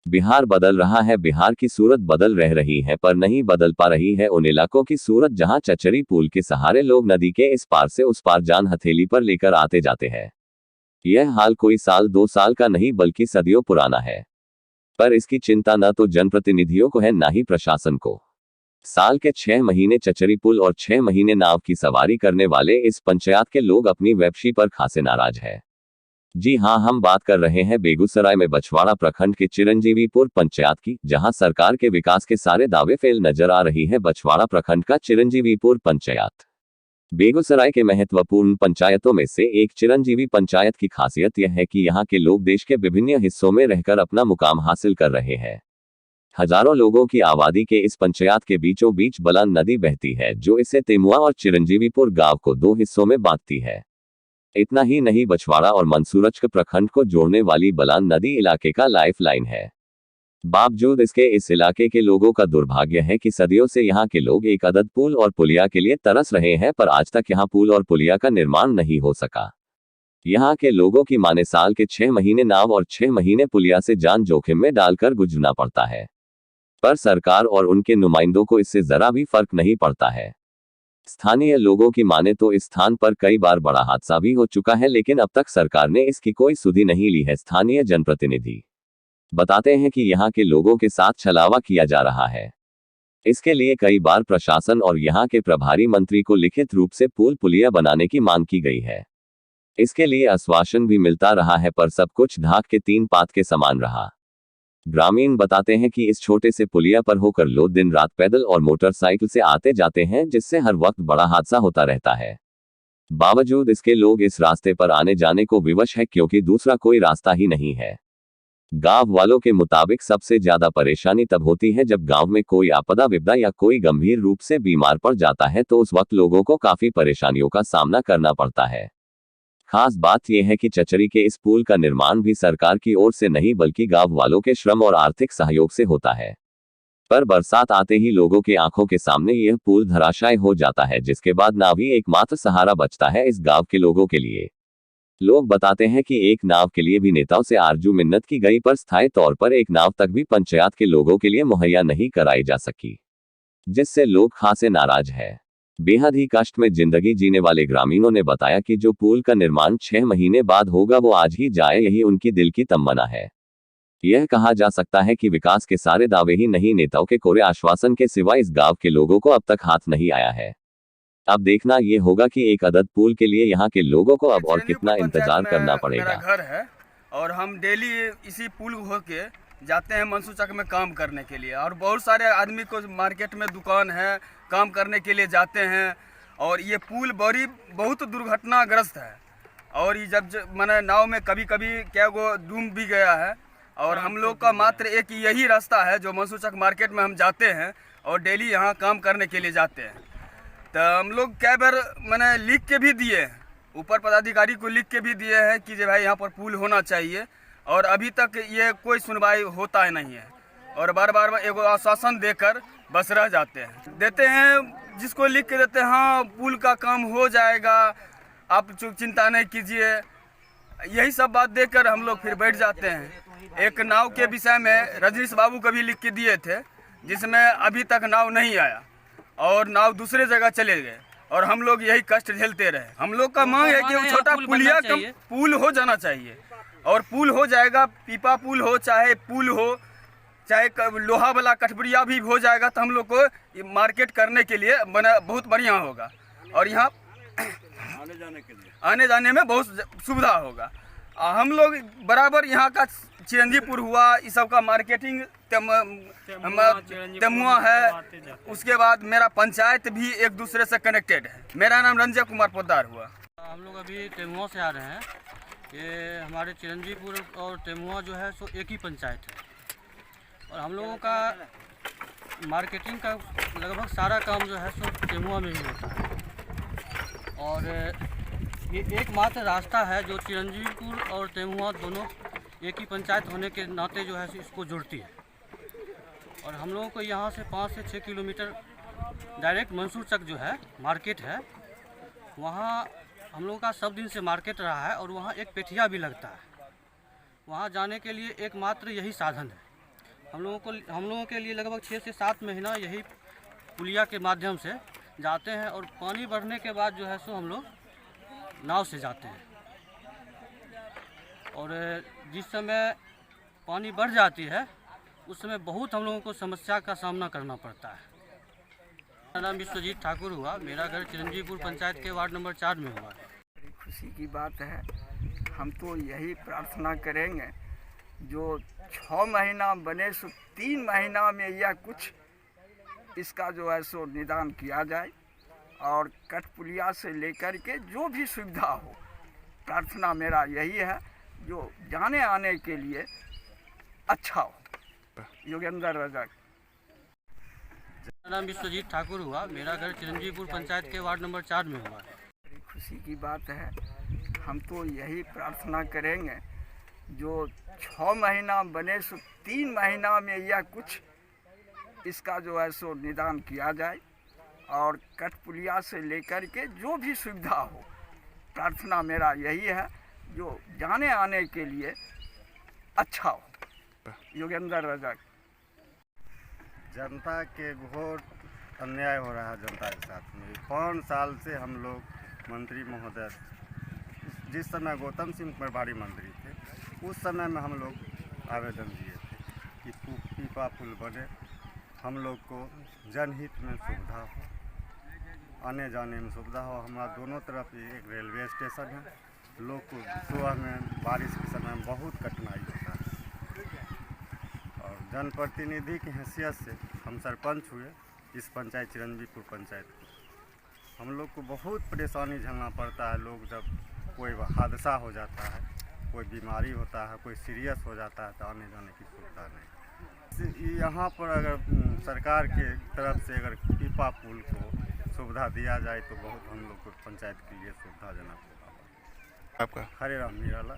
बिहार बदल रहा है, बिहार की सूरत बदल रह रही है, पर नहीं बदल पा रही है उन इलाकों की सूरत जहां चचरी पुल के सहारे लोग नदी के इस पार से उस पार जान हथेली पर लेकर आते जाते हैं। यह हाल कोई साल 2 साल का नहीं बल्कि सदियों पुराना है। पर इसकी चिंता न तो जनप्रतिनिधियों को है न ही प्रशासन को। साल के 6 महीने चचरी पुल और 6 महीने नाव की सवारी करने वाले इस पंचायत के लोग अपनी वेबशी पर खासे नाराज है। जी हां, हम बात कर रहे हैं बेगूसराय में बछवाड़ा प्रखंड के चिरंजीवीपुर पंचायत की, जहां सरकार के विकास के सारे दावे फेल नजर आ रही है। बछवाड़ा प्रखंड का चिरंजीवीपुर पंचायत बेगूसराय के महत्वपूर्ण पंचायतों में से एक चिरंजीवी पंचायत की खासियत यह है कि यहाँ के लोग देश के विभिन्न हिस्सों में रहकर अपना मुकाम हासिल कर रहे हैं। हजारों लोगों की आबादी के इस पंचायत के बीचों बीच बलान नदी बहती है, जो इसे तेमुआ और चिरंजीवीपुर गांव को 2 हिस्सों में बांटती है। इतना ही नहीं, बछवाड़ा और मंसूरचक प्रखंड को जोड़ने वाली बलान नदी इलाके का लाइफलाइन है। बावजूद इसके इस इलाके के लोगों का दुर्भाग्य है कि सदियों से यहाँ के लोग एक अदद पुल और पुलिया के लिए तरस रहे हैं, पर आज तक यहाँ पुल और पुलिया का निर्माण नहीं हो सका। यहाँ के लोगों की माने साल के 6 महीने नाव और 6 महीने पुलिया से जान जोखिम में डालकर गुजरना पड़ता है, पर सरकार और उनके नुमाइंदों को इससे जरा भी फर्क नहीं पड़ता है। स्थानीय लोगों की माने तो इस स्थान पर कई बार बड़ा हादसा भी हो चुका है, लेकिन अब तक सरकार ने इसकी कोई सुधि नहीं ली है। स्थानीय जनप्रतिनिधि बताते हैं कि यहाँ के लोगों के साथ छलावा किया जा रहा है। इसके लिए कई बार प्रशासन और यहाँ के प्रभारी मंत्री को लिखित रूप से पुल पुलिया बनाने की मांग की गई है। इसके लिए आश्वासन भी मिलता रहा है, पर सब कुछ धाक के 3 पात के समान रहा। ग्रामीण बताते हैं कि इस छोटे से पुलिया पर होकर लोग दिन रात पैदल और मोटरसाइकिल से आते जाते हैं, जिससे हर वक्त बड़ा हादसा होता रहता है। बावजूद इसके लोग इस रास्ते पर आने जाने को विवश है, क्योंकि दूसरा कोई रास्ता ही नहीं है। गांव वालों के मुताबिक सबसे ज्यादा परेशानी तब होती है जब गांव में कोई आपदा विपदा या कोई गंभीर रूप से बीमार पड़ जाता है, तो उस वक्त लोगों को काफी परेशानियों का सामना करना पड़ता है। खास बात यह है कि चचरी के इस पुल का निर्माण भी सरकार की ओर से नहीं बल्कि गांव वालों के श्रम और आर्थिक सहयोग से होता है। पर बरसात आते ही लोगों के आंखों के सामने यह पुल धराशायी हो जाता है, जिसके बाद नाव ही एकमात्र सहारा बचता है इस गांव के लोगों के लिए। लोग बताते हैं कि एक नाव के लिए भी नेताओं से आरजू मिन्नत की गई, पर स्थायी तौर पर एक नाव तक भी पंचायत के लोगों के लिए मुहैया नहीं कराई जा सकी, जिससे लोग खासे नाराज है। बेहद ही कष्ट में जिंदगी जीने वाले ग्रामीणों ने बताया कि जो पुल का निर्माण 6 महीने बाद होगा वो आज ही जाए, यही उनकी दिल की तमन्ना है। यह कहा जा सकता है कि विकास के सारे दावे ही नहीं, नेताओं के कोरे आश्वासन के सिवा इस गांव के लोगों को अब तक हाथ नहीं आया है। अब देखना ये होगा कि एक अदद पुल के लिए यहाँ के लोगों को अब और कितना इंतजार करना पड़ेगा। मेरा घर है और हम डेली इसी पुल होके जाते हैं मंसूचक में काम करने के लिए, और बहुत सारे आदमी को मार्केट में दुकान है, काम करने के लिए जाते हैं। और ये पुल बहुत दुर्घटनाग्रस्त है, और ये जब मैंने नाव में कभी कभी क्या वो डूब भी गया है। और हम लोग का मात्र एक यही रास्ता है जो मंसूचक मार्केट में हम जाते हैं और डेली यहाँ काम करने के लिए जाते हैं। तो हम लोग कई बार मैंने लिख के भी दिए हैं, ऊपर पदाधिकारी को लिख के भी दिए हैं कि भाई यहाँ पर पुल होना चाहिए, और अभी तक ये कोई सुनवाई होता ही नहीं है। और बार बार एगो आश्वासन देकर बस रह जाते हैं, देते हैं जिसको लिख के देते हैं हाँ पुल का काम हो जाएगा, आप चिंता नहीं कीजिए, यही सब बात देकर हम लोग फिर बैठ जाते हैं। एक नाव के विषय में रजनीश बाबू को भी लिख के दिए थे, जिसमें अभी तक नाव नहीं आया और नाव दूसरे जगह चले गए, और हम लोग यही कष्ट झेलते रहे। हम लोग का मांग है कि छोटा पुलिया का पुल हो जाना चाहिए, और पुल हो जाएगा, पीपा पुल हो चाहे पुल हो चाहे लोहा वाला कठपुरिया भी हो जाएगा, तो हम लोग को मार्केट करने के लिए बहुत बढ़िया होगा, और यहाँ आने जाने में बहुत सुविधा होगा। हम लोग बराबर यहाँ का चिरंजीपुर हुआ, इस सब का मार्केटिंग तेमुआ है, उसके बाद मेरा पंचायत भी एक दूसरे से कनेक्टेड है। मेरा नाम रंजय कुमार पोद्दार हुआ। हम लोग अभी तेमुआ से आ रहे हैं। ये हमारे चिरंजीपुर और तेमुआ जो है सो एक ही पंचायत है, और हम लोगों का मार्केटिंग का लगभग सारा काम जो है सो तेमुआ में ही होता है। और ये एकमात्र रास्ता है जो चिरंजीपुर और तेमुआ दोनों एक ही पंचायत होने के नाते जो है इसको जोड़ती है। और हम लोगों को यहाँ से 5 से 6 किलोमीटर डायरेक्ट मंसूरचक जो है मार्केट है, वहाँ हम लोगों का सब दिन से मार्केट रहा है, और वहाँ एक पेठिया भी लगता है। वहाँ जाने के लिए एकमात्र यही साधन है। हम लोगों के लिए लगभग 6 से 7 महीना यही पुलिया के माध्यम से जाते हैं, और पानी बढ़ने के बाद जो है सो हम लोग नाव से जाते हैं। और जिस समय पानी बढ़ जाती है उस समय बहुत हम लोगों को समस्या का सामना करना पड़ता है। मेरा नाम विश्वजीत ठाकुर हुआ, मेरा घर चिरंजीवपुर पंचायत के वार्ड नंबर 4 में हुआ। बड़ी खुशी की बात है। हम तो यही प्रार्थना करेंगे जो 6 महीना बने सो 3 महीना में या कुछ इसका जो है सो निदान किया जाए, और कठपुलिया से लेकर के जो भी सुविधा हो, प्रार्थना मेरा यही है जो जाने आने के लिए अच्छा हो। योगेंद्र रजक। मेरा नाम विश्वजीत ठाकुर हुआ, मेरा घर चिरंजीवपुर पंचायत के वार्ड नंबर 4 में हुआ। बड़ी खुशी की बात है। हम तो यही प्रार्थना करेंगे जो 6 महीना बने सो 3 महीना में या कुछ इसका जो है सो निदान किया जाए, और कठपुलिया से लेकर के जो भी सुविधा हो, प्रार्थना मेरा यही है जो जाने आने के लिए अच्छा हो। योगेंद्र रजक। जनता के घोर अन्याय हो रहा है जनता के साथ में। 5 साल से हम लोग मंत्री महोदय, जिस समय गौतम सिंह प्रभारी मंत्री थे उस समय में हम लोग आवेदन दिए थे कि पीपा पुल बने, हम लोग को जनहित में सुविधा हो, आने जाने में सुविधा हो। हमारा दोनों तरफ एक रेलवे स्टेशन है, लोग को सुबह में बारिश के समय में बहुत कठिनाई होता है। और जनप्रतिनिधि की हैसियत से हम सरपंच हुए इस पंचायत चिरंजीवपुर पंचायत को। हम लोग को बहुत परेशानी झेलना पड़ता है। लोग जब कोई हादसा हो जाता है, कोई बीमारी होता है, कोई सीरियस हो जाता है तो आने जाने की सुविधा नहीं। यहाँ पर अगर सरकार के तरफ से अगर पीपा पुल को सुविधा दिया जाए तो बहुत हम लोग को पंचायत के लिए सुविधाजनक होगा। आपका हरे राम निराला।